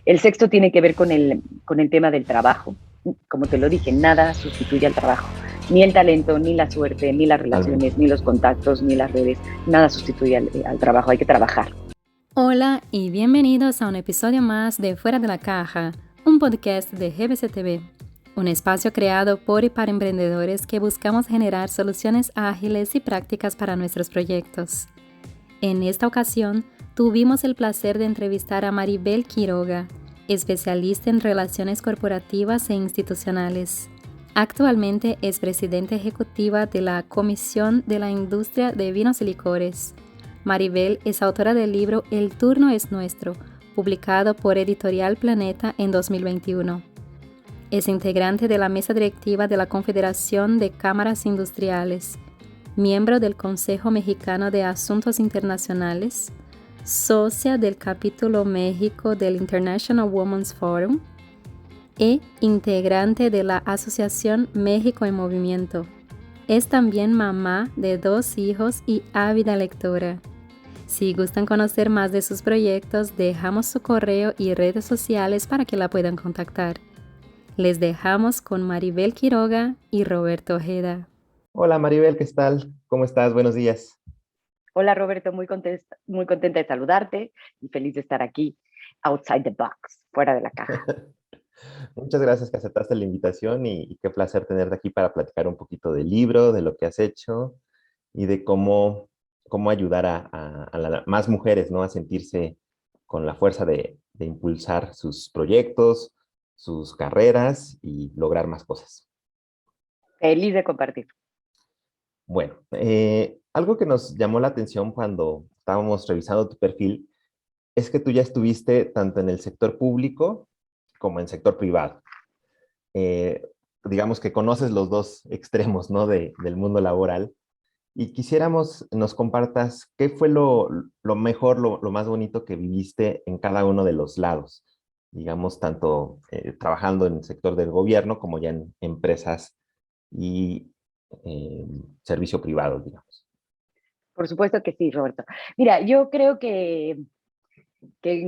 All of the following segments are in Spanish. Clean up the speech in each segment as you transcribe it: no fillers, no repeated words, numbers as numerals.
El sexto tiene que ver con el tema del trabajo. Como te lo dije, nada sustituye al trabajo. Ni el talento, ni la suerte, ni las Totalmente. relaciones, ni los contactos, ni las redes. Nada sustituye al trabajo. Hay que trabajar. Hola y bienvenidos a un episodio más de Fuera de la Caja, un podcast de GBC TV, un espacio creado por y para emprendedores que buscamos generar soluciones ágiles y prácticas para nuestros proyectos. En esta ocasión, tuvimos el placer de entrevistar a Maribel Quiroga, especialista en relaciones corporativas e institucionales. Actualmente es presidenta ejecutiva de la Comisión de la Industria de Vinos y Licores. Maribel es autora del libro El turno es nuestro, publicado por Editorial Planeta en 2021. Es integrante de la mesa directiva de la Confederación de Cámaras Industriales, miembro del Consejo Mexicano de Asuntos Internacionales, socia del capítulo México del International Women's Forum e integrante de la Asociación México en Movimiento. Es también mamá de 2 hijos y ávida lectora. Si gustan conocer más de sus proyectos, dejamos su correo y redes sociales para que la puedan contactar. Les dejamos con Maribel Quiroga y Roberto Ojeda. Hola Maribel, ¿qué tal? ¿Cómo estás? Buenos días. Hola Roberto, muy contenta de saludarte y feliz de estar aquí, outside the box, fuera de la caja. Muchas gracias que aceptaste la invitación y qué placer tenerte aquí para platicar un poquito del libro, de lo que has hecho y de cómo ayudar a más mujeres, ¿no? A sentirse con la fuerza de impulsar sus proyectos, sus carreras y lograr más cosas. Feliz de compartir. Bueno, algo que nos llamó la atención cuando estábamos revisando tu perfil es que tú ya estuviste tanto en el sector público como en el sector privado. Eh, digamos que conoces los dos extremos, ¿no? Del mundo laboral. Y quisiéramos nos compartas qué fue lo mejor, lo más bonito que viviste en cada uno de los lados. Digamos, tanto trabajando en el sector del gobierno como ya en empresas y eh, servicio privado, digamos. Por supuesto que sí, Roberto. Mira, yo creo que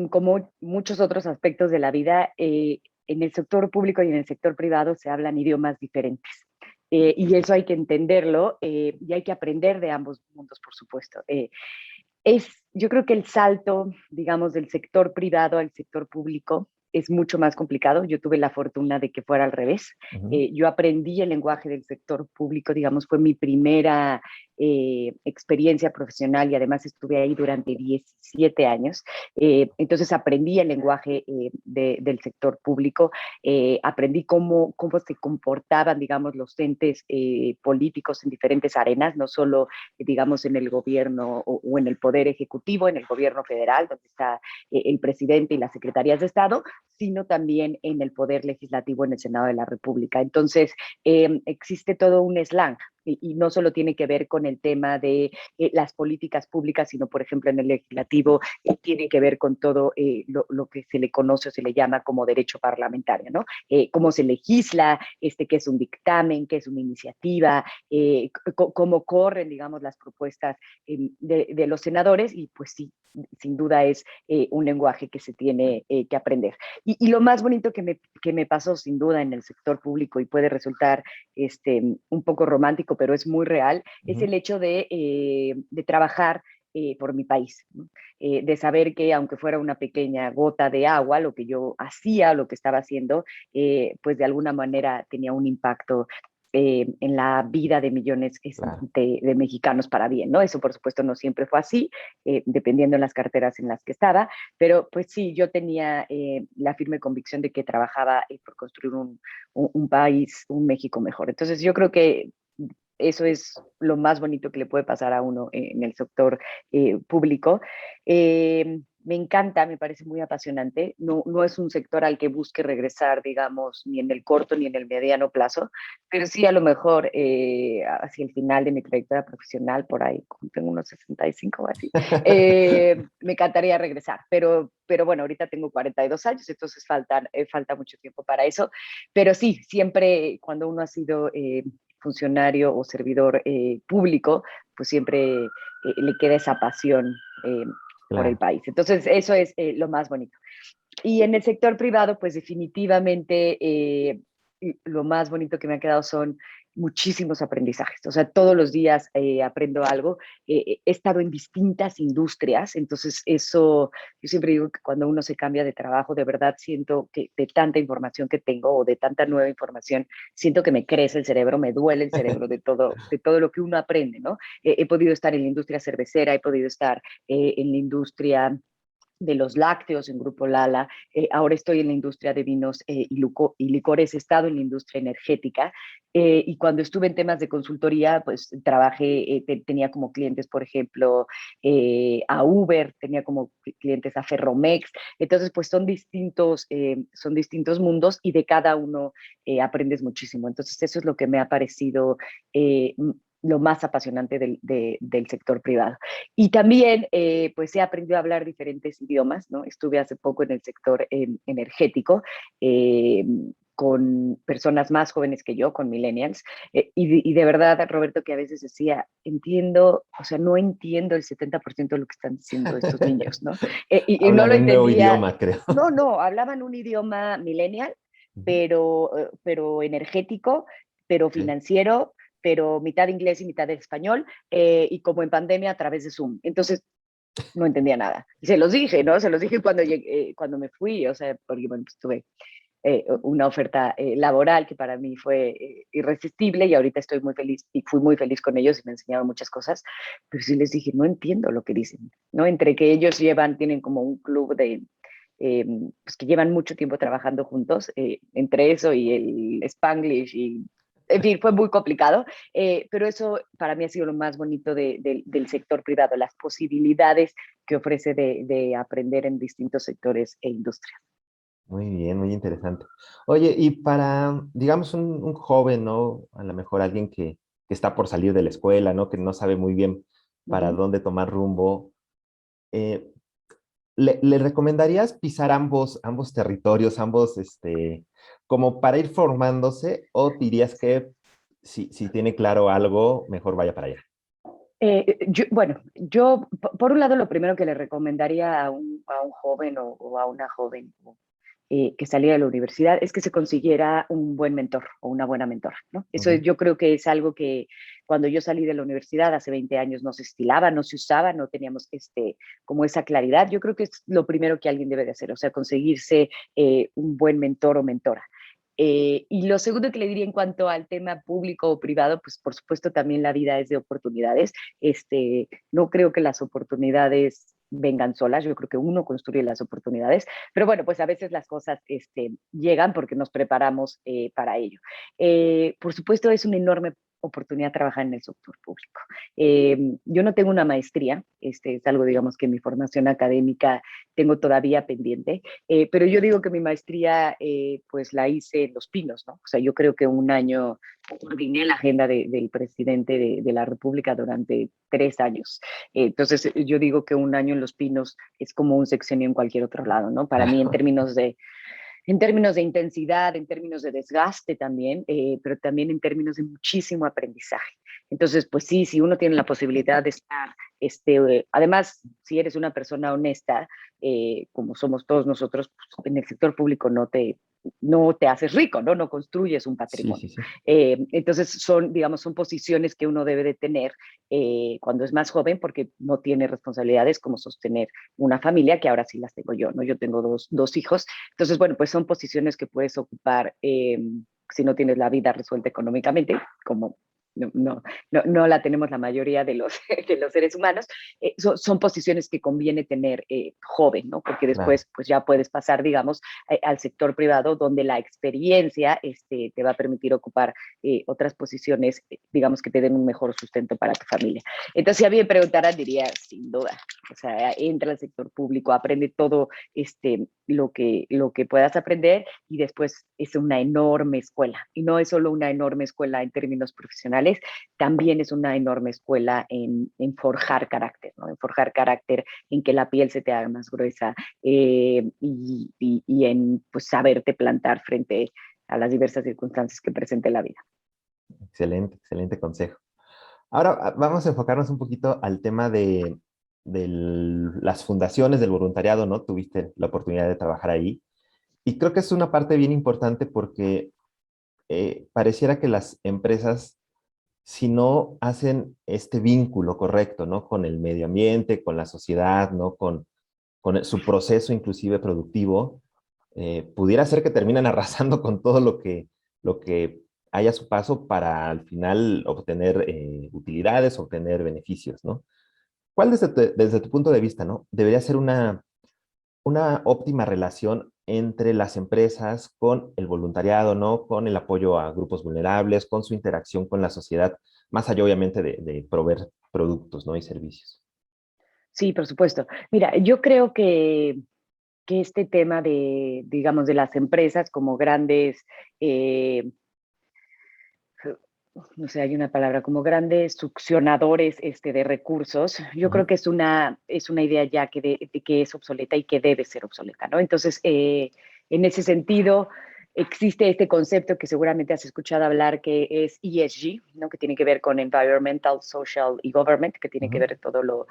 como muchos otros aspectos de la vida, en el sector público y en el sector privado se hablan idiomas diferentes. Y eso hay que entenderlo y hay que aprender de ambos mundos, por supuesto. Yo creo que el salto, digamos, del sector privado al sector público es mucho más complicado. Yo tuve la fortuna de que fuera al revés. Ujú. Yo aprendí el lenguaje del sector público, digamos, fue mi primera experiencia profesional y además estuve ahí durante 17 años. Entonces aprendí el lenguaje del sector público, aprendí cómo se comportaban, digamos, los entes políticos en diferentes arenas, no solo digamos, en el gobierno o en el poder ejecutivo, en el gobierno federal, donde está el presidente y las secretarías de Estado, sino también en el poder legislativo, en el Senado de la República. Entonces, existe todo un slang y no solo tiene que ver con el tema de las políticas públicas, sino, por ejemplo, en el legislativo tiene que ver con todo lo que se le conoce o se le llama como derecho parlamentario, ¿no? Cómo se legisla, qué es un dictamen, qué es una iniciativa, cómo corren, digamos, las propuestas de los senadores y pues sí, sin duda es un lenguaje que se tiene que aprender. Y lo más bonito que me pasó sin duda en el sector público y puede resultar un poco romántico, pero es muy real, es el Ujú. hecho de trabajar por mi país, ¿no? De saber que aunque fuera una pequeña gota de agua, lo que yo hacía, lo que estaba haciendo, pues de alguna manera tenía un impacto en la vida de millones Claro. de mexicanos para bien, ¿no? Eso por supuesto no siempre fue así, dependiendo de las carteras en las que estaba, pero pues sí, yo tenía la firme convicción de que trabajaba por construir un país, un México mejor. Entonces yo creo que eso es lo más bonito que le puede pasar a uno en el sector público. Me encanta, me parece muy apasionante. No, no es un sector al que busque regresar, digamos, ni en el corto ni en el mediano plazo, pero sí a lo mejor hacia el final de mi trayectoria profesional, por ahí, como tengo unos 65 o así, me encantaría regresar. Pero bueno, ahorita tengo 42 años, entonces falta mucho tiempo para eso. Pero sí, siempre cuando uno ha sido funcionario o servidor público, pues siempre le queda esa pasión por el Claro. país. Entonces, eso es lo más bonito. Y en el sector privado, pues definitivamente lo más bonito que me ha quedado son muchísimos aprendizajes. O sea, todos los días aprendo algo. He estado en distintas industrias, entonces eso, yo siempre digo que cuando uno se cambia de trabajo, de verdad siento que de tanta información que tengo o de tanta nueva información, siento que me crece el cerebro, me duele el cerebro de todo lo que uno aprende, ¿no? He podido estar en la industria cervecera, he podido estar en la industria de los lácteos en Grupo Lala, ahora estoy en la industria de vinos y licores, he estado en la industria energética, y cuando estuve en temas de consultoría, pues trabajé, tenía como clientes, por ejemplo, a Uber, tenía como clientes a Ferromex, entonces pues son distintos mundos y de cada uno aprendes muchísimo, entonces eso es lo que me ha parecido lo más apasionante del sector privado. Y también, pues he aprendido a hablar diferentes idiomas, ¿no? Estuve hace poco en el sector energético, con personas más jóvenes que yo, con millennials, y de verdad, Roberto, que a veces decía, entiendo, o sea, no entiendo el 70% de lo que están diciendo estos niños, ¿no? Y no Hablan lo un nuevo entendía, idioma, creo. no, hablaban un idioma millennial, pero energético, pero Sí. financiero, pero mitad inglés y mitad español, y como en pandemia a través de Zoom. Entonces, no entendía nada. Y se los dije, ¿no? Se los dije cuando, cuando me fui, o sea, porque bueno, pues tuve una oferta laboral que para mí fue irresistible y ahorita estoy muy feliz y fui muy feliz con ellos y me enseñaron muchas cosas, pero sí les dije, no entiendo lo que dicen, ¿no? Entre que ellos tienen como un club de, pues que llevan mucho tiempo trabajando juntos, entre eso y el Spanglish y en fin, fue muy complicado, pero eso para mí ha sido lo más bonito del sector privado, las posibilidades que ofrece de aprender en distintos sectores e industrias. Muy bien, muy interesante. Oye, y para, digamos, un joven, ¿no? A lo mejor alguien que está por salir de la escuela, ¿no? Que no sabe muy bien Uh para -huh. dónde tomar rumbo. eh, ¿Le recomendarías pisar ambos territorios, como para ir formándose, o dirías que si tiene claro algo, mejor vaya para allá? Bueno, yo, por un lado, lo primero que le recomendaría a un joven o a una joven que saliera de la universidad es que se consiguiera un buen mentor o una buena mentora, ¿no? Eso Ujú. yo creo que es algo que cuando yo salí de la universidad hace 20 años no se estilaba, no se usaba, no teníamos como esa claridad. Yo creo que es lo primero que alguien debe de hacer, o sea, conseguirse un buen mentor o mentora. Y lo segundo que le diría en cuanto al tema público o privado, pues por supuesto también la vida es de oportunidades. No creo que las oportunidades vengan solas, yo creo que uno construye las oportunidades, pero bueno, pues a veces las cosas llegan porque nos preparamos para ello. Por supuesto es una enorme oportunidad trabajar en el sector público. Yo no tengo una maestría, es algo, digamos, que mi formación académica tengo todavía pendiente, pero yo digo que mi maestría pues la hice en Los Pinos, ¿no? O sea, yo creo que un año coordiné la agenda del presidente de la República durante 3 años. Entonces, yo digo que un año en Los Pinos es como un sexenio en cualquier otro lado, ¿no? Para mí, Claro. en términos de intensidad, en términos de desgaste también, pero también en términos de muchísimo aprendizaje. Entonces, pues sí, si uno tiene la posibilidad de estar, además, si eres una persona honesta, como somos todos nosotros, pues, en el sector público no te haces rico, ¿no? No construyes un Sí, patrimonio. sí, sí. Entonces digamos, son posiciones que uno debe de tener cuando es más joven porque no tiene responsabilidades como sostener una familia, que ahora sí las tengo yo, ¿no? Yo tengo dos hijos. Entonces, bueno, pues son posiciones que puedes ocupar si no tienes la vida resuelta económicamente, como no la tenemos la mayoría de los, de los seres humanos, son posiciones que conviene tener joven, ¿no? Porque Claro. después pues ya puedes pasar, digamos, al sector privado donde la experiencia te va a permitir ocupar otras posiciones, digamos, que te den un mejor sustento para tu familia. Entonces, si a mí me preguntaran, diría, sin duda, o sea, entra al sector público, aprende todo lo que puedas aprender y después es una enorme escuela. Y no es solo una enorme escuela en términos profesionales, también es una enorme escuela en forjar carácter, ¿no? En forjar carácter, en que la piel se te haga más gruesa y en pues, saberte plantar frente a las diversas circunstancias que presente la vida. Excelente, excelente consejo. Ahora vamos a enfocarnos un poquito al tema las fundaciones del voluntariado, ¿no? Tuviste la oportunidad de trabajar ahí. Y creo que es una parte bien importante porque pareciera que las empresas, si no hacen este vínculo correcto, ¿no? Con el medio ambiente, con la sociedad, ¿no? Con su proceso inclusive productivo, pudiera ser que terminen arrasando con todo lo que haya a su paso para al final obtener utilidades, obtener beneficios, ¿no? ¿Cuál desde tu punto de vista, ¿no? Debería ser una óptima relación entre las empresas con el voluntariado, ¿no? Con el apoyo a grupos vulnerables, con su interacción con la sociedad, más allá obviamente de proveer productos, ¿no? Y servicios. Sí, por supuesto. Mira, yo creo que este tema de, digamos, de las empresas como grandes, no sé, hay una palabra, como grandes succionadores de recursos, yo creo Ujú. que es una idea ya que es obsoleta y que debe ser obsoleta, ¿no? Entonces, en ese sentido, existe este concepto que seguramente has escuchado hablar, que es ESG, ¿no? Que tiene que ver con Environmental, Social y Government, que tiene que Ujú. ver todo lo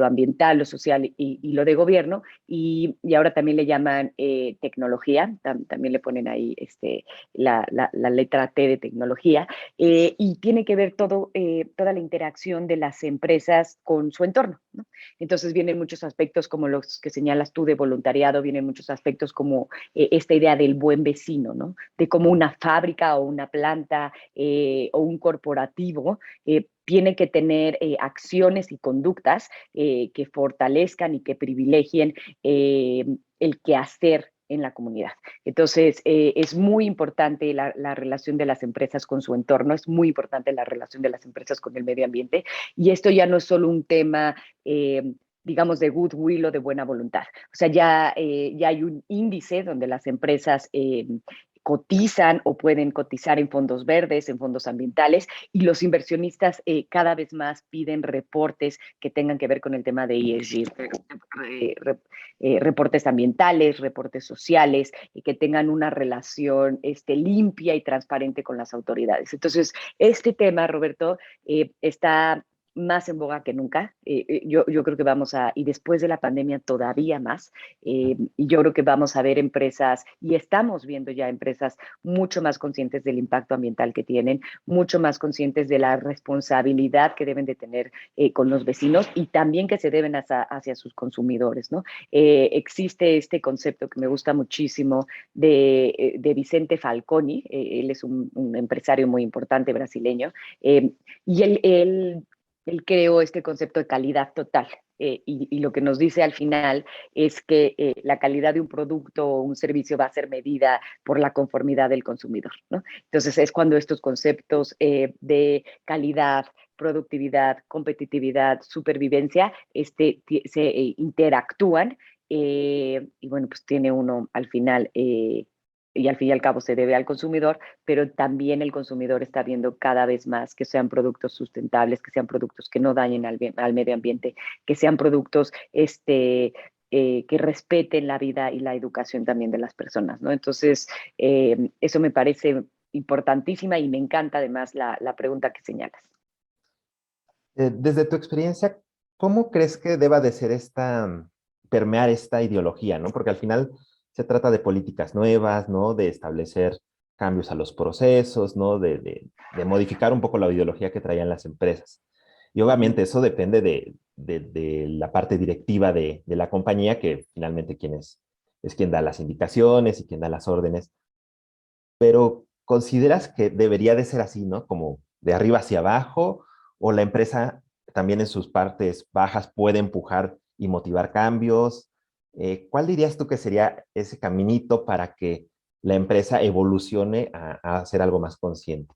ambiental, lo social y lo de gobierno, y ahora también le llaman tecnología, también le ponen ahí la letra T de tecnología, y tiene que ver toda la interacción de las empresas con su entorno, ¿no? Entonces vienen muchos aspectos como los que señalas tú de voluntariado, vienen muchos aspectos como esta idea del buen vecino, ¿no? De cómo una fábrica o una planta o un corporativo tiene que tener acciones y conductas que fortalezcan y que privilegien el quehacer en la comunidad. Entonces, es muy importante la relación de las empresas con su entorno, es muy importante la relación de las empresas con el medio ambiente, y esto ya no es solo un tema, digamos, de goodwill o de buena voluntad. O sea, ya hay un índice donde las empresas cotizan o pueden cotizar en fondos verdes, en fondos ambientales, y los inversionistas cada vez más piden reportes que tengan que ver con el tema de ESG, reportes ambientales, reportes sociales, y que tengan una relación limpia y transparente con las autoridades. Entonces, este tema, Roberto, está más en boga que nunca. Yo creo que y después de la pandemia todavía más, y yo creo que vamos a ver empresas, y estamos viendo ya empresas mucho más conscientes del impacto ambiental que tienen, mucho más conscientes de la responsabilidad que deben de tener con los vecinos y también que se deben hacia sus consumidores, ¿no? Existe este concepto que me gusta muchísimo de Vicente Falconi, él es un empresario muy importante brasileño, y él creó este concepto de calidad total. Y lo que nos dice al final es que la calidad de un producto o un servicio va a ser medida por la conformidad del consumidor, ¿no? Entonces es cuando estos conceptos de calidad, productividad, competitividad, supervivencia, se interactúan, y bueno, pues tiene uno al final, y al fin y al cabo se debe al consumidor, pero también el consumidor está viendo cada vez más que sean productos sustentables, que sean productos que no dañen al medio ambiente, que sean productos que respeten la vida y la educación también de las personas, ¿no? Entonces, eso me parece importantísima y me encanta además la pregunta que señalas. Desde tu experiencia, ¿cómo crees que deba de ser permear esta ideología, ¿no? Porque al final se trata de políticas nuevas, ¿no? De establecer cambios a los procesos, ¿no? De modificar un poco la ideología que traían las empresas. Y obviamente eso depende de la parte directiva de la compañía, que finalmente es quien da las indicaciones y quien da las órdenes. Pero ¿consideras que debería de ser así, ¿no? Como de arriba hacia abajo, o la empresa también en sus partes bajas puede empujar y motivar cambios? ¿Cuál dirías tú que sería ese caminito para que la empresa evolucione a hacer algo más consciente?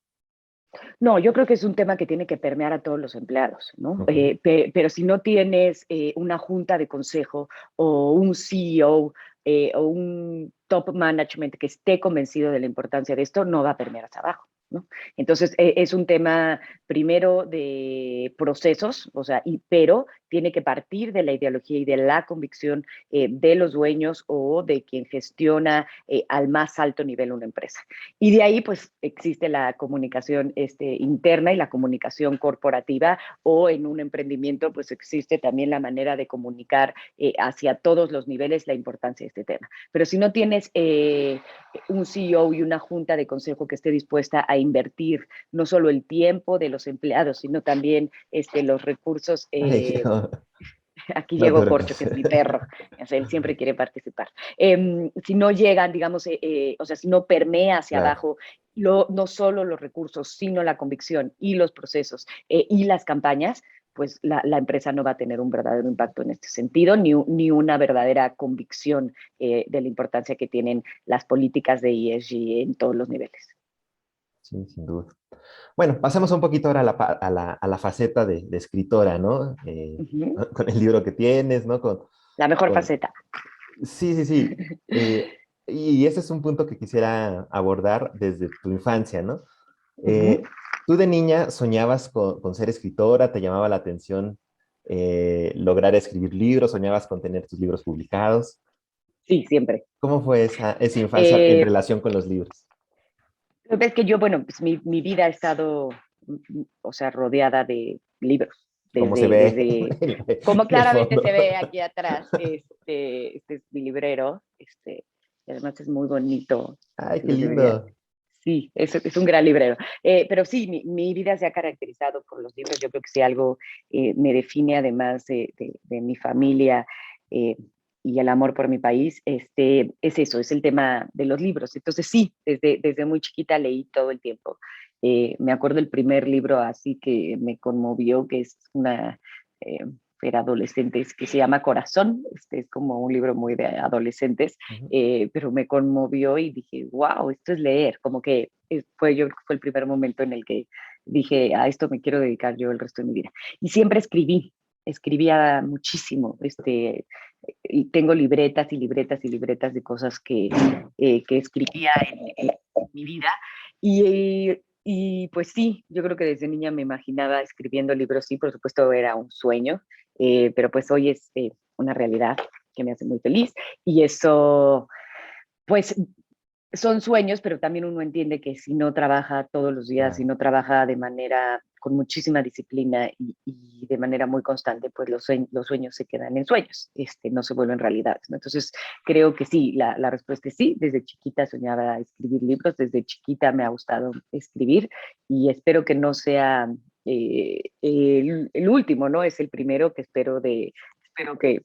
No, yo creo que es un tema que tiene que permear a todos los empleados, ¿no? Ok. Pero si no tienes una junta de consejo o un CEO o un top management que esté convencido de la importancia de esto, no va a permear hacia abajo. ¿no? Entonces, es un tema primero de procesos, o sea, pero tiene que partir de la ideología y de la convicción de los dueños o de quien gestiona al más alto nivel una empresa. Y de ahí, pues, existe la comunicación interna y la comunicación corporativa, o en un emprendimiento, pues, existe también la manera de comunicar hacia todos los niveles la importancia de este tema. Pero si no tienes un CEO y una junta de consejo que esté dispuesta a invertir no solo el tiempo de los empleados, sino también los recursos. Ay, no, Aquí no te llegó Corcho, que preocupes. es mi perro, o sea, él siempre quiere participar. Si no llegan, digamos, o sea, si no permea hacia Claro. abajo no solo los recursos, sino la convicción y los procesos y las campañas, pues la empresa no va a tener un verdadero impacto en este sentido, ni una verdadera convicción de la importancia que tienen las políticas de ESG en todos los niveles. Sí, sin duda. Bueno, pasemos un poquito ahora a la faceta de escritora, ¿no? Ujú. Con el libro que tienes, ¿no? La mejor Con... faceta. Sí, sí, sí. Y ese es un punto que quisiera abordar desde tu infancia, ¿no? Ujú. ¿Tú de niña soñabas con ser escritora? ¿Te llamaba la atención lograr escribir libros? ¿Soñabas con tener tus libros publicados? Sí, siempre. ¿Cómo fue esa infancia en Eh, relación con los libros? Ves que yo, bueno, pues mi vida ha estado, o sea, rodeada de libros, ¿Cómo se ve como en el claramente se fondo? ve aquí atrás, este es mi librero, y además es muy bonito, Ay, qué los debería. lindo. Sí, es un gran librero. Pero sí, mi vida se ha caracterizado por los libros. Yo creo que si algo me define, además de mi familia eh, y el amor por mi país, es eso, es el tema de los libros. Entonces sí, desde muy chiquita leí todo el tiempo. Me acuerdo el primer libro así que me conmovió, que es una... Eh, era adolescentes, que se llama Corazón. Es como un libro muy de adolescentes, Ujú. pero me conmovió y dije, wow, esto es leer, como que yo creo que fue el primer momento en el que dije, a esto me quiero dedicar yo el resto de mi vida. Y siempre escribía muchísimo, y tengo libretas y libretas y libretas de cosas que escribía en mi vida. Y pues sí, yo creo que desde niña me imaginaba escribiendo libros, sí, por supuesto era un sueño, pero pues hoy es una realidad que me hace muy feliz. Y eso, pues son sueños, pero también uno entiende que si no trabaja todos los días, si Claro. no trabaja de manera con muchísima disciplina y de manera muy constante, pues los sueños se quedan en sueños, no se vuelven realidades, ¿no? Entonces, creo que sí, la respuesta es sí. Desde chiquita soñaba escribir libros, desde chiquita me ha gustado escribir y espero que no sea el último, ¿no? Es el primero que espero que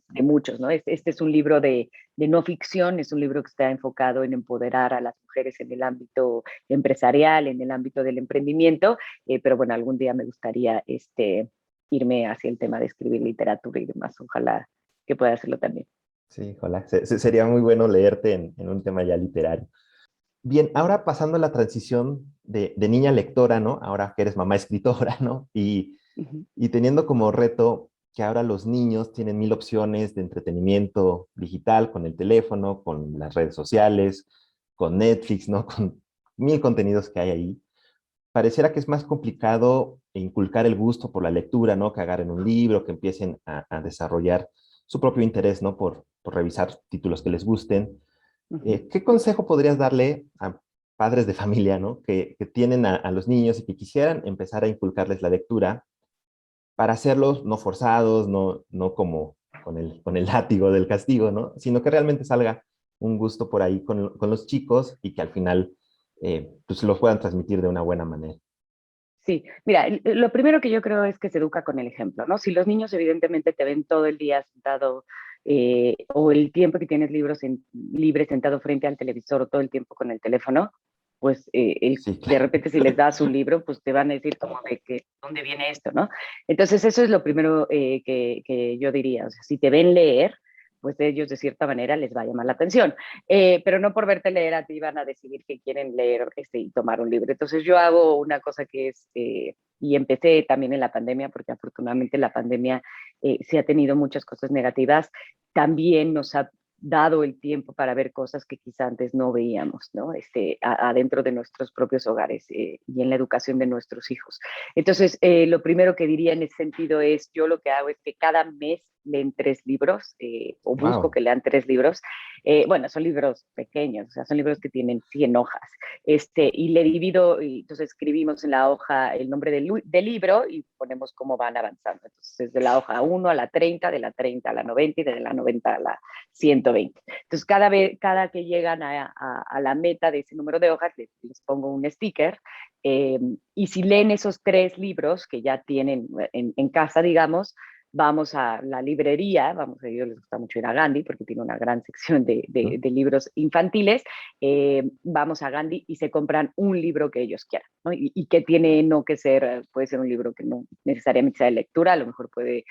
de muchos, ¿no? Este es un libro de no ficción, es un libro que está enfocado en empoderar a las mujeres en el ámbito empresarial, en el ámbito del emprendimiento, pero bueno, algún día me gustaría irme hacia el tema de escribir literatura y demás, ojalá que pueda hacerlo también. Sí, ojalá. Sería muy bueno leerte en un tema ya literario. Bien, ahora pasando a la transición de niña lectora, ¿no? Ahora que eres mamá escritora, ¿no? Ujú. Y teniendo como reto que ahora los niños tienen mil opciones de entretenimiento digital con el teléfono, con las redes sociales, con Netflix, ¿no? Con mil contenidos que hay ahí. Pareciera que es más complicado inculcar el gusto por la lectura, ¿no? Que agarren un libro, que empiecen a desarrollar su propio interés, ¿no? Por revisar títulos que les gusten. Ujú. ¿Qué consejo podrías darle a padres de familia, ¿no? Que tienen a los niños y que quisieran empezar a inculcarles la lectura para hacerlos no forzados, no como con el látigo del castigo, ¿no? Sino que realmente salga un gusto por ahí con los chicos y que al final pues los puedan transmitir de una buena manera. Sí, mira, lo primero que yo creo es que se educa con el ejemplo, ¿no? Si los niños evidentemente te ven todo el día sentado o el tiempo que tienes libre sentado frente al televisor o todo el tiempo con el teléfono, pues Sí, de claro. repente si les das un libro, pues te van a decir como de que, ¿dónde viene esto, no? Entonces eso es lo primero que yo diría, o sea, si te ven leer, pues ellos de cierta manera les va a llamar la atención. Pero no por verte leer a ti van a decidir que quieren leer y tomar un libro. Entonces yo hago una cosa que es, y empecé también en la pandemia, porque afortunadamente la pandemia sí ha tenido muchas cosas negativas, también nos ha dado el tiempo para ver cosas que quizá antes no veíamos, ¿no? Adentro de nuestros propios hogares y en la educación de nuestros hijos. Entonces, lo primero que diría en ese sentido es, yo lo que hago es que cada mes leen 3 libros, o busco Wow. que lean 3 libros. Bueno, son libros pequeños, o sea, son libros que tienen 100 hojas. Y le divido, y entonces escribimos en la hoja el nombre del libro y ponemos cómo van avanzando. Entonces, de la hoja 1 a la 30, de la 30 a la 90 y de la 90 a la 120. Entonces, cada que llegan a la meta de ese número de hojas, les pongo un sticker. Y si leen esos 3 libros que ya tienen en casa, digamos, vamos a la librería, a ellos les gusta mucho ir a Gandhi porque tiene una gran sección de libros infantiles, vamos a Gandhi y se compran un libro que ellos quieran, ¿no? Y que tiene no que ser, puede ser un libro que no necesariamente sea de lectura, a lo mejor puede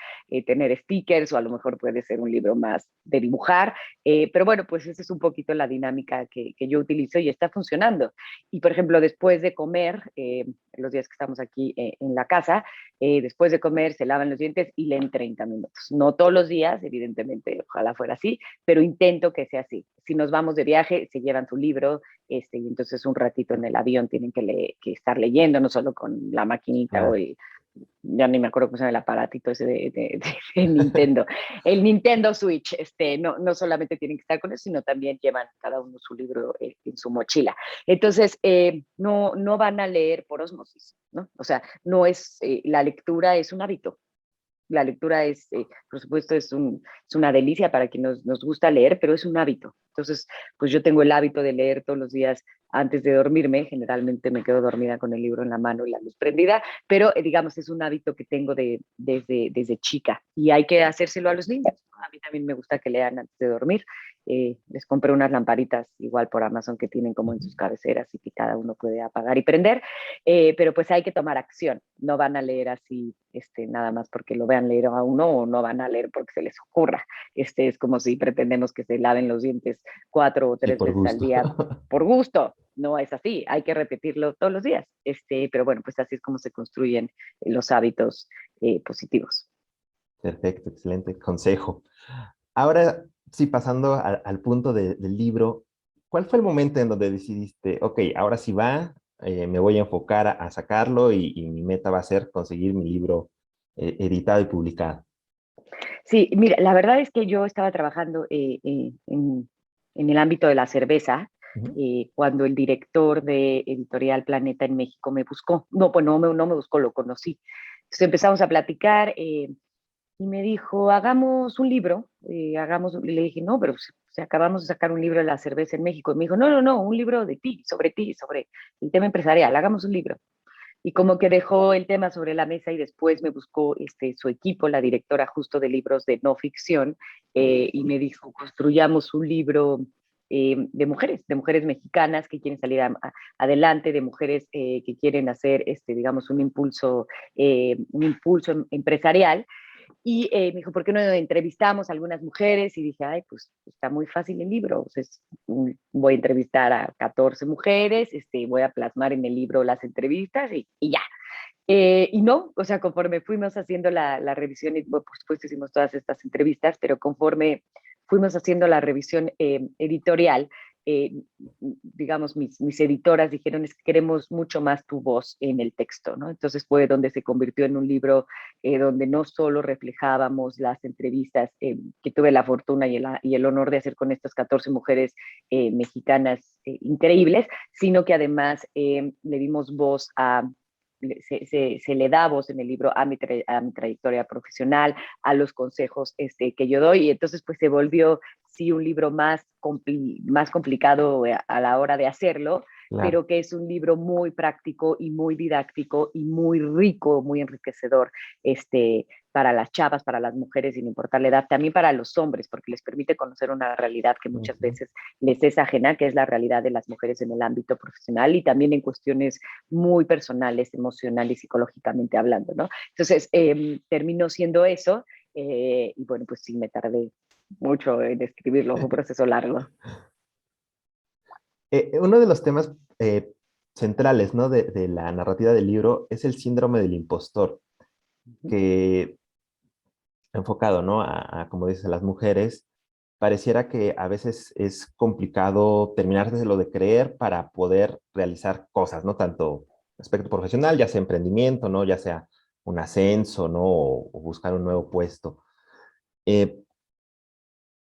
tener stickers o a lo mejor puede ser un libro más de dibujar, pero bueno, pues esa es un poquito la dinámica que yo utilizo y está funcionando. Y por ejemplo, después de comer, los días que estamos aquí en la casa, después de comer se lavan los dientes y leen 30 minutos. No todos los días, evidentemente, ojalá fuera así, pero intento que sea así. Si nos vamos de viaje, se llevan su libro, y entonces un ratito en el avión tienen que estar leyendo, no solo con la maquinita o Claro. ya ni me acuerdo cómo se llama el aparatito ese de Nintendo. El Nintendo Switch, no solamente tienen que estar con eso, sino también llevan cada uno su libro en su mochila. Entonces, no van a leer por osmosis, ¿no? O sea, no es, la lectura es un hábito. La lectura por supuesto, es una delicia para quien nos gusta leer, pero es un hábito. Entonces, pues yo tengo el hábito de leer todos los días antes de dormirme. Generalmente me quedo dormida con el libro en la mano y la luz prendida, pero digamos, es un hábito que tengo desde chica y hay que hacérselo a los niños. A mí también me gusta que lean antes de dormir. Les compré unas lamparitas igual por Amazon que tienen como en sus cabeceras y que cada uno puede apagar y prender, pero pues hay que tomar acción. No van a leer así nada más porque lo vean leer a uno, o no van a leer porque se les ocurra. Es como si pretendemos que se laven los dientes 4 o Sí, 3 por veces al gusto. día por gusto. No es así, hay que repetirlo todos los días. Pero bueno, pues así es como se construyen los hábitos positivos. Perfecto, excelente consejo. Ahora, sí, pasando al punto del libro, ¿cuál fue el momento en donde decidiste, ok, ahora sí va, me voy a enfocar a sacarlo y mi meta va a ser conseguir mi libro editado y publicado? Sí, mira, la verdad es que yo estaba trabajando en el ámbito de la cerveza Ujú. cuando el director de Editorial Planeta en México me buscó. No, pues no me buscó, lo conocí. Entonces empezamos a platicar y me dijo, hagamos un libro. Y le dije, no, pero si acabamos de sacar un libro de la cerveza en México. Y me dijo, no, un libro de ti, sobre el tema empresarial, hagamos un libro. Y como que dejó el tema sobre la mesa y después me buscó su equipo, la directora justo de libros de no ficción, y me dijo, construyamos un libro de mujeres mexicanas que quieren salir adelante, de mujeres que quieren hacer, digamos, un impulso empresarial. Y me dijo, ¿por qué no entrevistamos a algunas mujeres? Y dije, ay, pues está muy fácil el libro. Pues, voy a entrevistar a 14 mujeres, voy a plasmar en el libro las entrevistas y ya. Y no, o sea, conforme fuimos haciendo la revisión, y bueno, por supuesto hicimos todas estas entrevistas, pero conforme fuimos haciendo la revisión editorial, eh, digamos, mis editoras dijeron, es que queremos mucho más tu voz en el texto, ¿no? Entonces fue donde se convirtió en un libro donde no solo reflejábamos las entrevistas que tuve la fortuna y el honor de hacer con estas 14 mujeres mexicanas increíbles, sino que además le dimos voz se le da voz en el libro a mi trayectoria profesional, a los consejos que yo doy, y entonces pues se volvió sí un libro más complicado a la hora de hacerlo, Claro. pero que es un libro muy práctico y muy didáctico y muy rico, muy enriquecedor, para las chavas, para las mujeres, sin importar la edad, también para los hombres, porque les permite conocer una realidad que muchas Ujú. veces les es ajena, que es la realidad de las mujeres en el ámbito profesional y también en cuestiones muy personales, emocional y psicológicamente hablando, ¿no? Entonces, terminó siendo eso, y bueno, pues sí, me tardé mucho en escribirlo, fue un proceso largo. Uno de los temas centrales, ¿no? De la narrativa del libro es el síndrome del impostor, Uh -huh. que enfocado, ¿no? Como dices, a las mujeres, pareciera que a veces es complicado terminárselo de creer para poder realizar cosas, ¿no? Tanto aspecto profesional, ya sea emprendimiento, ¿no? Ya sea un ascenso, ¿no? O buscar un nuevo puesto. Eh,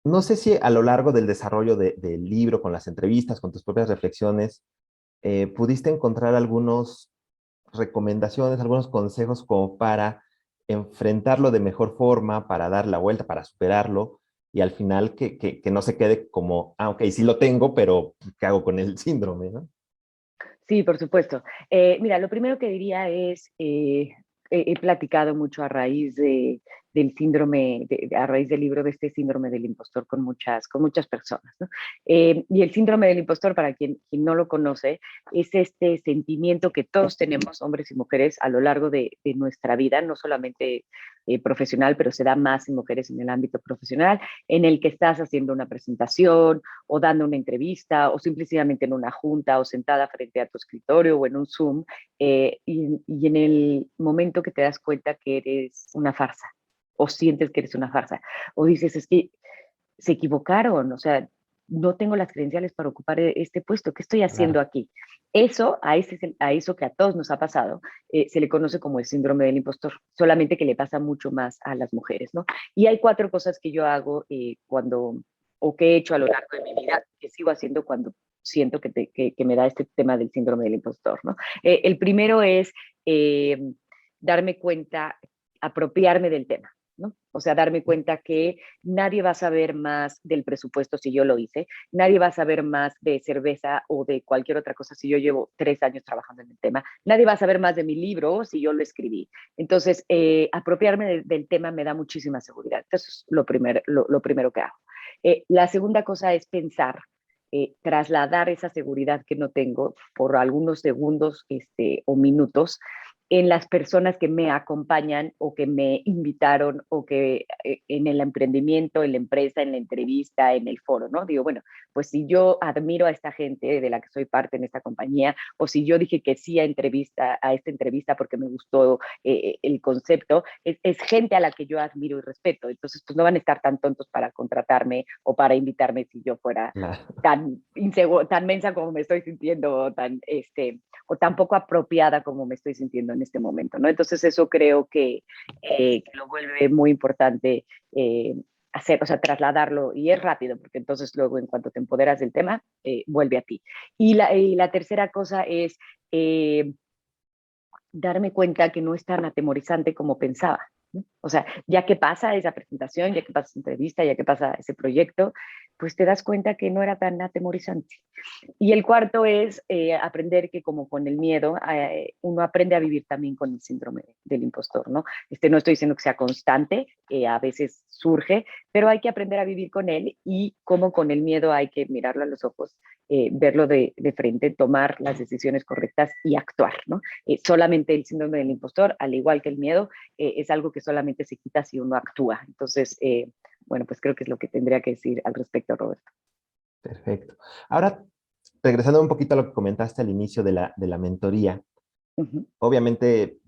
no sé si a lo largo del desarrollo del libro, con las entrevistas, con tus propias reflexiones, pudiste encontrar algunas recomendaciones, algunos consejos como para enfrentarlo de mejor forma, para dar la vuelta, para superarlo, y al final que no se quede como, ah, ok, sí lo tengo, pero ¿qué hago con el síndrome, no? Sí, por supuesto. Mira, lo primero que diría es, he platicado mucho a raíz del síndrome, a raíz del libro de este síndrome del impostor con muchas personas, ¿no? Y el síndrome del impostor, para quien no lo conoce, es este sentimiento que todos tenemos, hombres y mujeres, a lo largo de nuestra vida, no solamente profesional, pero se da más en mujeres en el ámbito profesional, en el que estás haciendo una presentación o dando una entrevista o simplemente en una junta o sentada frente a tu escritorio o en un Zoom, y en el momento que te das cuenta que eres una farsa o sientes que eres una farsa o dices es que se equivocaron, o sea, no tengo las credenciales para ocupar este puesto, ¿qué estoy haciendo Claro. aquí? Eso, a eso que a todos nos ha pasado, se le conoce como el síndrome del impostor, solamente que le pasa mucho más a las mujeres, ¿no? Y hay 4 cosas que yo hago o que he hecho a lo largo de mi vida, que sigo haciendo cuando siento que me da este tema del síndrome del impostor, ¿no? El primero es eh, darme cuenta, apropiarme del tema, ¿no? O sea, darme cuenta que nadie va a saber más del presupuesto si yo lo hice, nadie va a saber más de cerveza o de cualquier otra cosa si yo llevo 3 años trabajando en el tema, nadie va a saber más de mi libro si yo lo escribí. Entonces, apropiarme del tema me da muchísima seguridad. Eso es lo primero que hago. La segunda cosa es pensar, trasladar esa seguridad que no tengo por algunos segundos o minutos en las personas que me acompañan o que me invitaron o que en el emprendimiento, en la empresa, en la entrevista, en el foro, ¿no? Digo, bueno, pues si yo admiro a esta gente de la que soy parte en esta compañía o si yo dije que sí a esta entrevista porque me gustó el concepto, es gente a la que yo admiro y respeto. Entonces, pues no van a estar tan tontos para contratarme o para invitarme si yo fuera Claro. tan inseguro, tan mensa como me estoy sintiendo, o tan poco apropiada como me estoy sintiendo en este momento, ¿no? Entonces eso creo que lo vuelve muy importante hacer, o sea, trasladarlo, y es rápido, porque entonces luego en cuanto te empoderas del tema, vuelve a ti. Y la tercera cosa es darme cuenta que no es tan atemorizante como pensaba, ¿no? O sea, ya que pasa esa presentación, ya que pasa esa entrevista, ya que pasa ese proyecto, pues te das cuenta que no era tan atemorizante. Y el cuarto es aprender que como con el miedo, uno aprende a vivir también con el síndrome del impostor, ¿no? No estoy diciendo que sea constante, a veces surge, pero hay que aprender a vivir con él y como con el miedo hay que mirarlo a los ojos, verlo de frente, tomar las decisiones correctas y actuar, ¿no? Solamente el síndrome del impostor, al igual que el miedo, es algo que solamente se quita si uno actúa. Entonces, bueno, pues creo que es lo que tendría que decir al respecto, Roberto. Perfecto. Ahora, regresando un poquito a lo que comentaste al inicio de la mentoría, Ujú. obviamente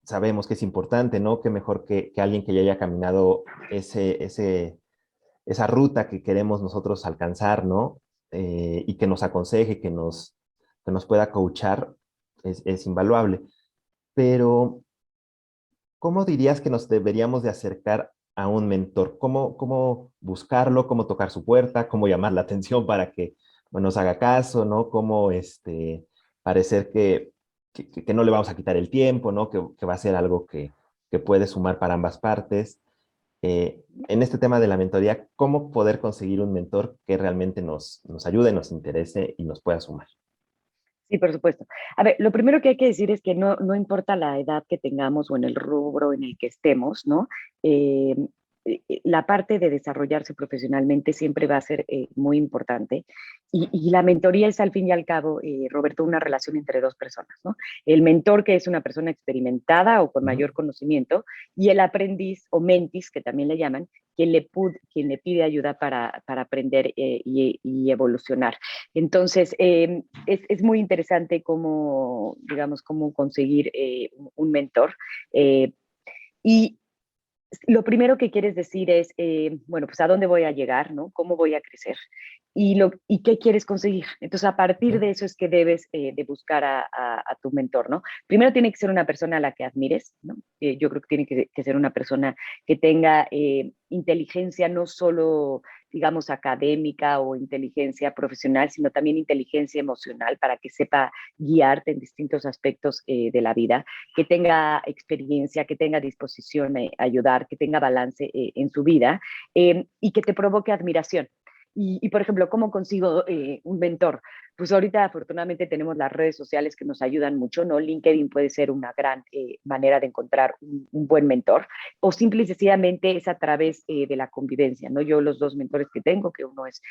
sabemos que es importante, ¿no? Que mejor que alguien que ya haya caminado esa ruta que queremos nosotros alcanzar, ¿no? Y que nos aconseje, que nos pueda coachar, es invaluable. Pero, ¿cómo dirías que nos deberíamos de acercar a un mentor? ¿Cómo buscarlo? ¿Cómo tocar su puerta? ¿Cómo llamar la atención para que bueno, nos haga caso? ¿No? ¿Cómo parecer que no le vamos a quitar el tiempo? ¿No? Que va a ser algo que puede sumar para ambas partes. En este tema de la mentoría, ¿cómo poder conseguir un mentor que realmente nos ayude, nos interese y nos pueda sumar? Sí, por supuesto. A ver, lo primero que hay que decir es que no importa la edad que tengamos o en el rubro en el que estemos, ¿no? Eh, la parte de desarrollarse profesionalmente siempre va a ser muy importante. Y la mentoría es al fin y al cabo, Roberto, una relación entre dos personas, ¿no? El mentor, que es una persona experimentada o con Ujú. mayor conocimiento, y el aprendiz o mentis, que también le llaman, quien le pide ayuda para aprender y evolucionar. Entonces, es muy interesante digamos, cómo conseguir un mentor. Eh, y lo primero que quieres decir es, bueno, pues a dónde voy a llegar, ¿no? ¿Cómo voy a crecer? Y qué quieres conseguir. Entonces, a partir de eso es que debes de buscar a tu mentor, ¿no? Primero tiene que ser una persona a la que admires, ¿no? Yo creo que tiene que ser una persona que tenga inteligencia no solo, digamos, académica o inteligencia profesional, sino también inteligencia emocional para que sepa guiarte en distintos aspectos de la vida, que tenga experiencia, que tenga disposición a ayudar, que tenga balance en su vida y que te provoque admiración. Por ejemplo, ¿cómo consigo un mentor? Pues ahorita afortunadamente tenemos las redes sociales que nos ayudan mucho, ¿no? LinkedIn puede ser una gran manera de encontrar un buen mentor, o simple y sencillamente es a través de la convivencia, ¿no? Yo los dos mentores que tengo, que uno es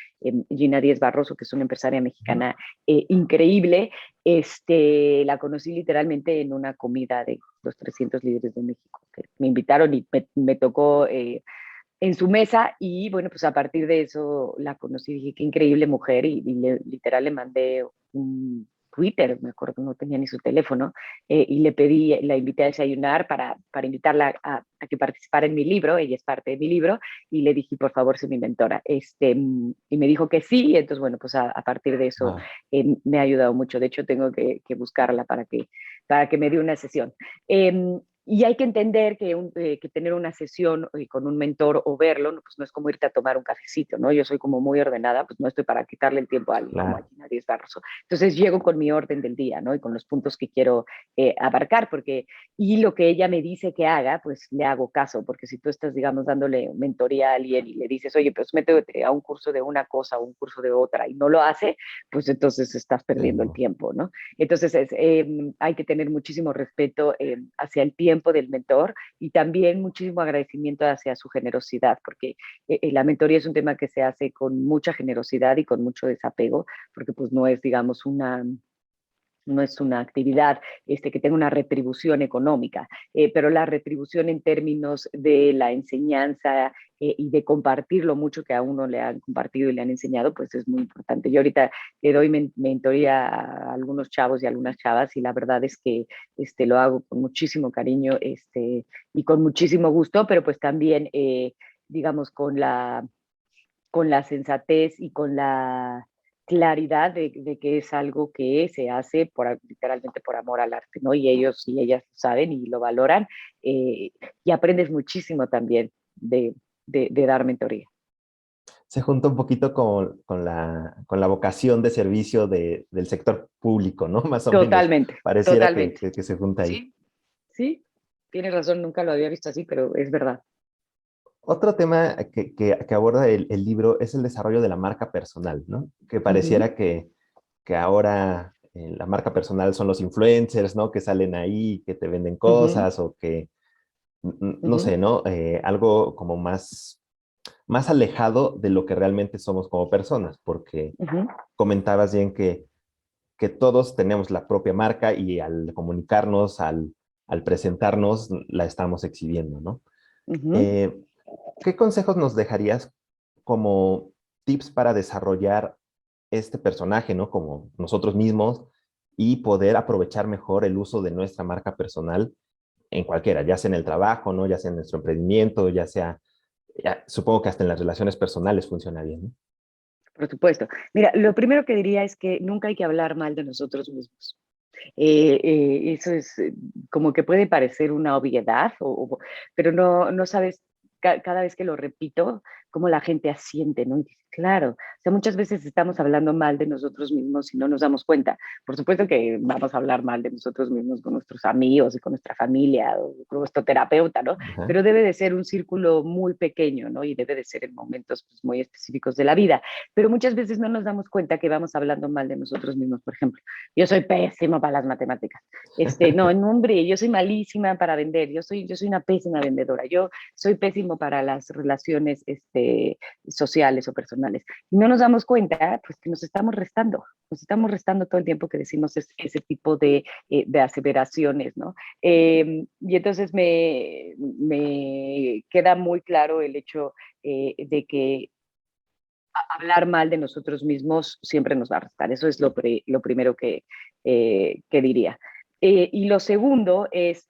Gina Díez Barroso, que es una empresaria mexicana increíble, la conocí literalmente en una comida de los 300 líderes de México, que me invitaron y me tocó en su mesa y bueno, pues a partir de eso la conocí, dije, qué increíble mujer literal le mandé un Twitter, me acuerdo, no tenía ni su teléfono, y le pedí, la invité a desayunar para invitarla a que participara en mi libro, ella es parte de mi libro, y le dije, por favor, sé mi mentora, y me dijo que sí, y entonces bueno, pues a partir de eso Wow. me ha ayudado mucho, de hecho tengo que buscarla para que me dé una sesión. Y hay que entender que tener una sesión con un mentor o verlo, pues no es como irte a tomar un cafecito, ¿no? Yo soy como muy ordenada, pues no estoy para quitarle el tiempo a alguien como a Claro. Gina Díez Barroso. Entonces llego con mi orden del día, ¿no? Y con los puntos que quiero abarcar, y lo que ella me dice que haga, pues le hago caso, porque si tú estás, digamos, dándole mentoría a alguien y le dices, oye, pues métete a un curso de una cosa o un curso de otra y no lo hace, pues entonces estás Sí, perdiendo el no. tiempo, ¿no? Entonces hay que tener muchísimo respeto hacia el tiempo del mentor y también muchísimo agradecimiento hacia su generosidad, porque la mentoría es un tema que se hace con mucha generosidad y con mucho desapego, porque pues no es, digamos, no es una actividad que tenga una retribución económica, pero la retribución en términos de la enseñanza y de compartir lo mucho que a uno le han compartido y le han enseñado, pues es muy importante. Yo ahorita le doy mentoría a algunos chavos y a algunas chavas y la verdad es que lo hago con muchísimo cariño y con muchísimo gusto, pero pues también, digamos, con la sensatez y con la claridad de que es algo que se hace literalmente por amor al arte, ¿no? Y ellos y ellas lo saben y lo valoran y aprendes muchísimo también de dar mentoría. Se junta un poquito con la vocación de servicio del sector público, ¿no? Más o menos. Totalmente, Pareciera que, totalmente. que se junta ahí. Sí, sí, tienes razón, nunca lo había visto así, pero es verdad. Otro tema que aborda el libro es el desarrollo de la marca personal, ¿no? Que Ujú, pareciera que ahora la marca personal son los influencers, ¿no? Que salen ahí, que te venden ujú, cosas o que, no ujú, sé, ¿no? Algo como más alejado de lo que realmente somos como personas, porque ujú, comentabas bien que todos tenemos la propia marca y al comunicarnos, al presentarnos, la estamos exhibiendo, ¿no? ujú. Eh, ¿Qué consejos nos dejarías como tips para desarrollar este personaje, ¿no? Como nosotros mismos y poder aprovechar mejor el uso de nuestra marca personal en cualquiera, ya sea en el trabajo, ¿no? Ya sea en nuestro emprendimiento, ya sea, supongo que hasta en las relaciones personales funciona bien, ¿no? Por supuesto. Mira, lo primero que diría es que nunca hay que hablar mal de nosotros mismos. Eso es como que puede parecer una obviedad, pero no sabes cada vez que lo repito, cómo la gente asiente, ¿no? Y dice, claro, o sea, muchas veces estamos hablando mal de nosotros mismos y no nos damos cuenta. Por supuesto que vamos a hablar mal de nosotros mismos con nuestros amigos y con nuestra familia o con nuestro terapeuta, ¿no? Ajá. Pero debe de ser un círculo muy pequeño, ¿no? Y debe de ser en momentos pues, muy específicos de la vida. Pero muchas veces no nos damos cuenta que vamos hablando mal de nosotros mismos, por ejemplo. Yo soy pésimo para las matemáticas. No, no, hombre, yo soy malísima para vender. Yo soy una pésima vendedora. Yo soy pésimo para las relaciones sociales o personales. Y no nos damos cuenta, pues, que nos estamos restando todo el tiempo que decimos ese tipo de aseveraciones, ¿no? Y entonces me queda muy claro el hecho de que hablar mal de nosotros mismos siempre nos va a restar. Eso es lo primero que diría. Y lo segundo es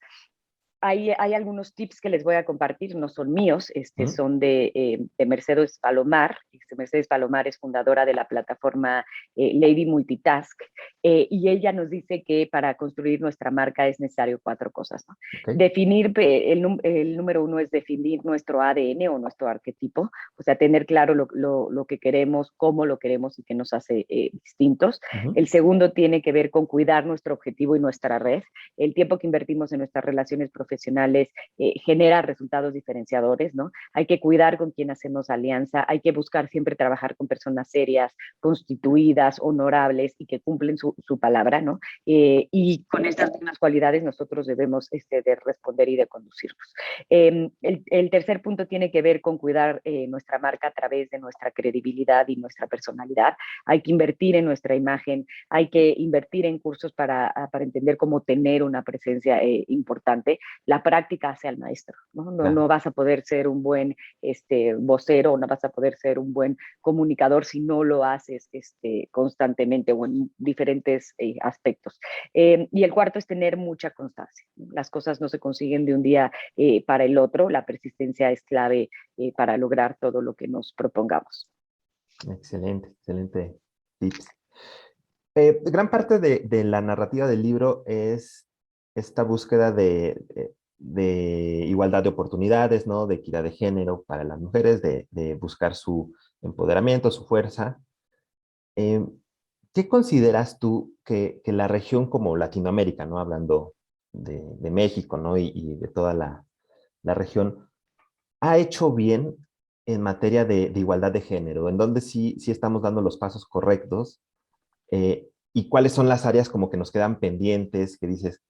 hay algunos tips que les voy a compartir, no son míos, Ujú. son de Mercedes Palomar. Mercedes Palomar es fundadora de la plataforma Lady Multitask, y ella nos dice que para construir nuestra marca es necesario 4 cosas, ¿no? Ok. Definir, el número 1 es definir nuestro ADN o nuestro arquetipo, o sea, tener claro lo que queremos, cómo lo queremos y qué nos hace distintos. Ujú. El segundo tiene que ver con cuidar nuestro objetivo y nuestra red. El tiempo que invertimos en nuestras relaciones profesionales genera resultados diferenciadores, ¿no? Hay que cuidar con quién hacemos alianza, hay que buscar siempre trabajar con personas serias, constituidas, honorables y que cumplen su palabra, ¿no? Y con estas mismas cualidades nosotros debemos de responder y de conducirnos. El tercer punto tiene que ver con cuidar nuestra marca a través de nuestra credibilidad y nuestra personalidad. Hay que invertir en nuestra imagen, hay que invertir en cursos para entender cómo tener una presencia importante. La práctica hace al maestro, ¿no? No Claro. vas a poder ser un buen vocero, no vas a poder ser un buen comunicador si no lo haces constantemente o en diferentes aspectos. Y el cuarto es tener mucha constancia. Las cosas no se consiguen de un día para el otro, la persistencia es clave para lograr todo lo que nos propongamos. Excelente, excelente tips. Gran parte de la narrativa del libro es esta búsqueda de igualdad de oportunidades, ¿no? De equidad de género para las mujeres, de buscar su empoderamiento, su fuerza. Eh, ¿Qué consideras tú que la región como Latinoamérica, ¿no? Hablando de México, ¿no? Y de toda la región, ha hecho bien en materia de igualdad de género? ¿En donde sí estamos dando los pasos correctos? ¿Y cuáles son las áreas como que nos quedan pendientes, que dices,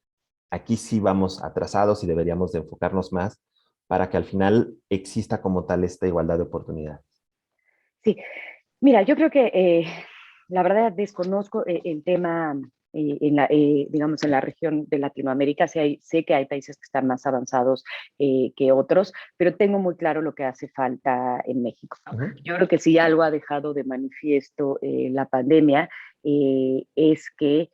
aquí sí vamos atrasados y deberíamos de enfocarnos más para que al final exista como tal esta igualdad de oportunidades? Sí, mira, yo creo que la verdad desconozco el tema digamos, en la región de Latinoamérica. Sé que hay países que están más avanzados que otros, pero tengo muy claro lo que hace falta en México, ¿no? Ujú. Yo creo que si algo ha dejado de manifiesto la pandemia es que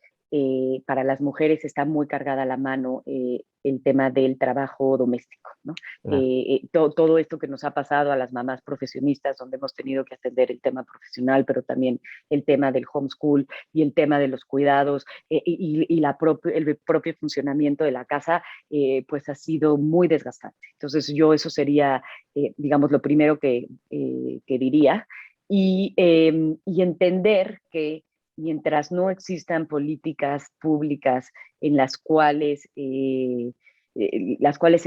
para las mujeres está muy cargada la mano el tema del trabajo doméstico, ¿no? Claro. Todo esto que nos ha pasado a las mamás profesionistas, donde hemos tenido que atender el tema profesional, pero también el tema del homeschool y el tema de los cuidados y el propio funcionamiento de la casa, pues ha sido muy desgastante. Entonces yo eso sería, digamos, lo primero que diría. Y entender que mientras no existan políticas públicas en las cuales se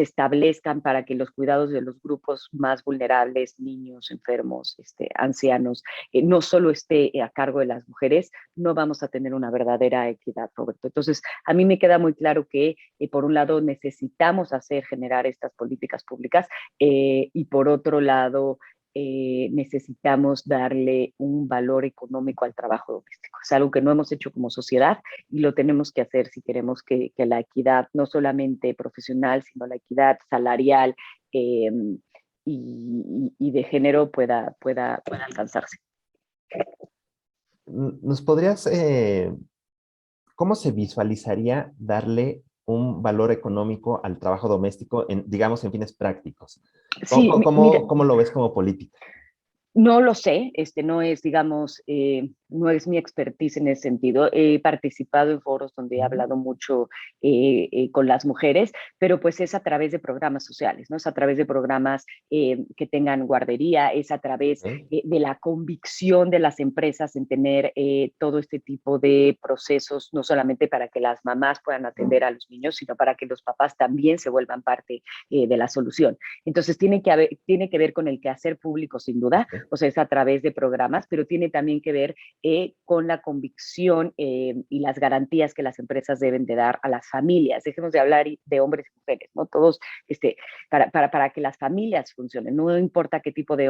establezcan para que los cuidados de los grupos más vulnerables, niños, enfermos, ancianos, no solo esté a cargo de las mujeres, no vamos a tener una verdadera equidad, Roberto. Entonces, a mí me queda muy claro que, por un lado, necesitamos generar estas políticas públicas y por otro lado, necesitamos darle un valor económico al trabajo doméstico. Es algo que no hemos hecho como sociedad y lo tenemos que hacer si queremos que la equidad, no solamente profesional, sino la equidad salarial eh, y de género pueda alcanzarse. ¿Nos podrías, cómo se visualizaría darle un valor económico al trabajo doméstico, digamos, en fines prácticos? Sí, mira, ¿Cómo lo ves como política? no lo sé, no es, digamos, no es mi expertise en ese sentido. He participado en foros donde he Ujú. hablado mucho con las mujeres, pero pues es a través de programas sociales, ¿no? Es a través de programas que tengan guardería, es a través Ok. de la convicción de las empresas en tener todo este tipo de procesos, no solamente para que las mamás puedan atender a los niños, sino para que los papás también se vuelvan parte de la solución. Entonces, tiene que ver con el quehacer público, sin duda, Ok. o sea, es a través de programas, pero tiene también que ver con la convicción y las garantías que las empresas deben de dar a las familias. Dejemos de hablar de hombres y mujeres, ¿no? Todos, para que las familias funcionen. No importa qué tipo de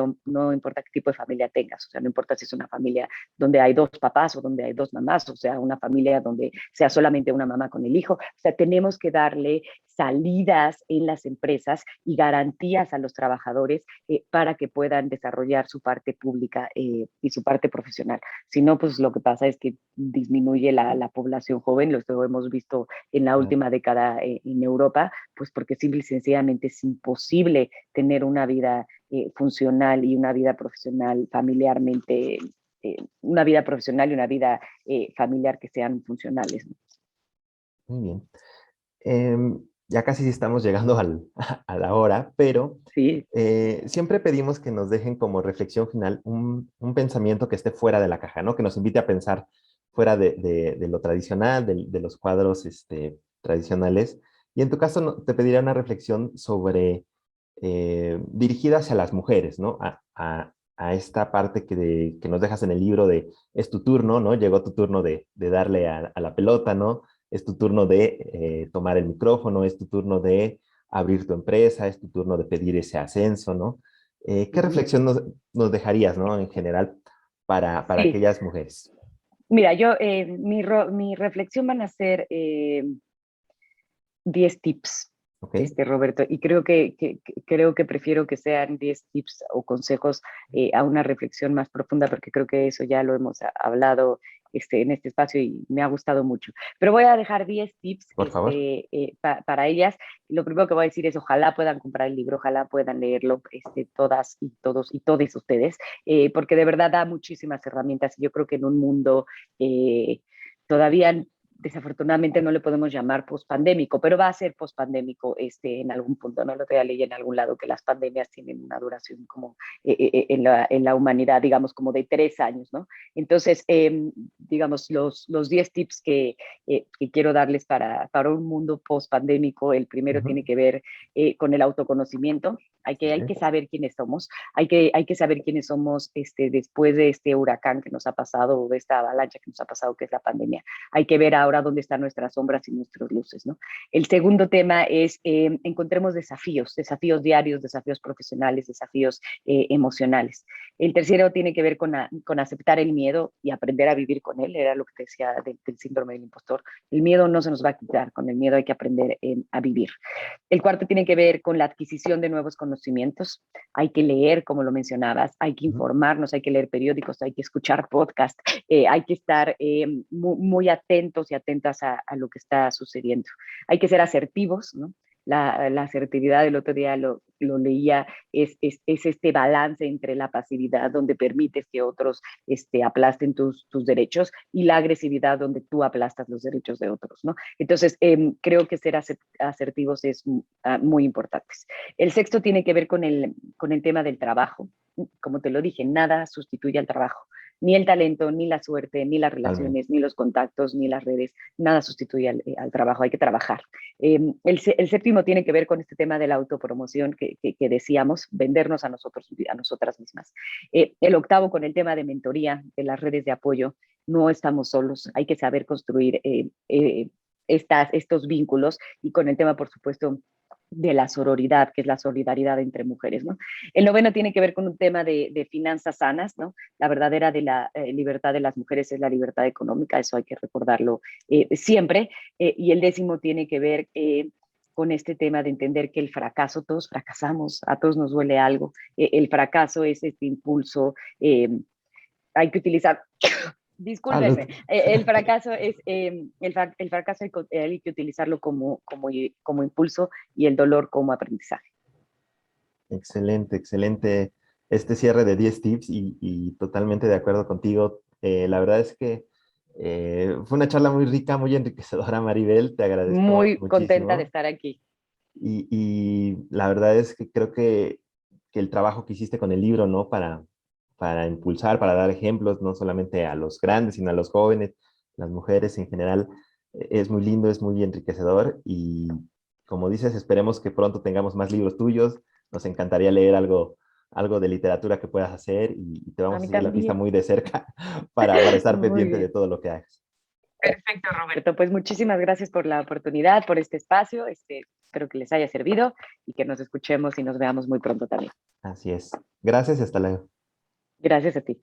familia tengas, o sea, no importa si es una familia donde hay 2 papás o donde hay 2 mamás, o sea, una familia donde sea solamente una mamá con el hijo. O sea, tenemos que darle salidas en las empresas y garantías a los trabajadores para que puedan desarrollar su parte pública y su parte profesional. Si no, pues lo que pasa es que disminuye la población joven, lo hemos visto en la última década en Europa, pues porque simple y sencillamente es imposible tener una vida funcional y una vida profesional familiarmente, una vida profesional y una vida familiar que sean funcionales, ¿no? Muy bien. Ya casi estamos llegando a la hora, pero Sí. siempre pedimos que nos dejen como reflexión final un pensamiento que esté fuera de la caja, ¿no? Que nos invite a pensar fuera de lo tradicional, de los cuadros tradicionales. Y en tu caso te pediría una reflexión sobre dirigida hacia las mujeres, ¿no? A esta parte que nos dejas en el libro de es tu turno, ¿no? Llegó tu turno de darle a la pelota, ¿no? Es tu turno de tomar el micrófono, es tu turno de abrir tu empresa, es tu turno de pedir ese ascenso, ¿no? ¿Qué reflexión nos dejarías, ¿no? En general para Sí. aquellas mujeres. Mira, yo, mi reflexión van a ser 10 tips, Okay. Roberto, y creo creo que prefiero que sean 10 tips o consejos a una reflexión más profunda, porque creo que eso ya lo hemos hablado en este espacio y me ha gustado mucho. Pero voy a dejar 10 tips Por favor. para ellas. Lo primero que voy a decir es ojalá puedan comprar el libro, ojalá puedan leerlo todas y todos y todos ustedes, porque de verdad da muchísimas herramientas. Yo creo que en un mundo todavía desafortunadamente no le podemos llamar pospandémico, pero va a ser pospandémico en algún punto, ¿no? Lo que ya leí en algún lado, que las pandemias tienen una duración como en la humanidad, digamos, como de 3 años, ¿no? Entonces, digamos, los 10 tips que quiero darles para un mundo pospandémico, el primero tiene que ver con el autoconocimiento. Hay que saber quiénes somos, hay que saber quiénes somos después de este huracán que nos ha pasado, o de esta avalancha que nos ha pasado, que es la pandemia. Hay que ver ahora dónde están nuestras sombras y nuestras luces, ¿no? El segundo tema es encontremos desafíos diarios, desafíos profesionales, desafíos emocionales. El tercero tiene que ver con aceptar el miedo y aprender a vivir con él, era lo que te decía del síndrome del impostor. El miedo no se nos va a quitar, con el miedo hay que aprender a vivir. El cuarto tiene que ver con la adquisición de nuevos conocimientos. Hay que leer, como lo mencionabas, hay que informarnos, hay que leer periódicos, hay que escuchar podcasts, hay que estar muy atentos y atentas a lo que está sucediendo. Hay que ser asertivos, ¿no? La asertividad, el otro día lo leía, es este balance entre la pasividad, donde permites que otros aplasten tus derechos, y la agresividad, donde tú aplastas los derechos de otros, ¿no? Entonces, creo que ser asertivos es muy importante. El sexto tiene que ver con el tema del trabajo. Como te lo dije, nada sustituye al trabajo. Ni el talento, ni la suerte, ni las relaciones, ni los contactos, ni las redes, nada sustituye al trabajo, hay que trabajar. El séptimo tiene que ver con este tema de la autopromoción que decíamos, vendernos a nosotros, a nosotras mismas. El octavo con el tema de mentoría, de las redes de apoyo, no estamos solos, hay que saber construir estos vínculos, y con el tema, por supuesto, de la sororidad, que es la solidaridad entre mujeres, ¿no? El noveno tiene que ver con un tema de finanzas sanas, ¿no? La verdadera de la libertad de las mujeres es la libertad económica, eso hay que recordarlo siempre. Y el décimo tiene que ver con este tema de entender que el fracaso, todos fracasamos, a todos nos duele algo. El fracaso es este impulso, hay que utilizar... Discúlpenme, el fracaso es el fracaso hay que utilizarlo como impulso, y el dolor como aprendizaje. Excelente, excelente este cierre de 10 tips y totalmente de acuerdo contigo. La verdad es que fue una charla muy rica, muy enriquecedora, Maribel. Te agradezco Muy contenta de muchísimo. estar aquí. Y la verdad es que creo que el trabajo que hiciste con el libro, ¿no? Para impulsar, para dar ejemplos, no solamente a los grandes, sino a los jóvenes, las mujeres en general, es muy lindo, es muy enriquecedor. Y como dices, esperemos que pronto tengamos más libros tuyos. Nos encantaría leer algo de literatura que puedas hacer y te A vamos a mí seguir la pista también. muy de cerca para estar Muy pendiente de bien. todo lo que hagas. Perfecto, Roberto. Pues muchísimas gracias por la oportunidad, por este espacio. Espero que les haya servido y que nos escuchemos y nos veamos muy pronto también. Así es. Gracias y hasta luego. Gracias a ti.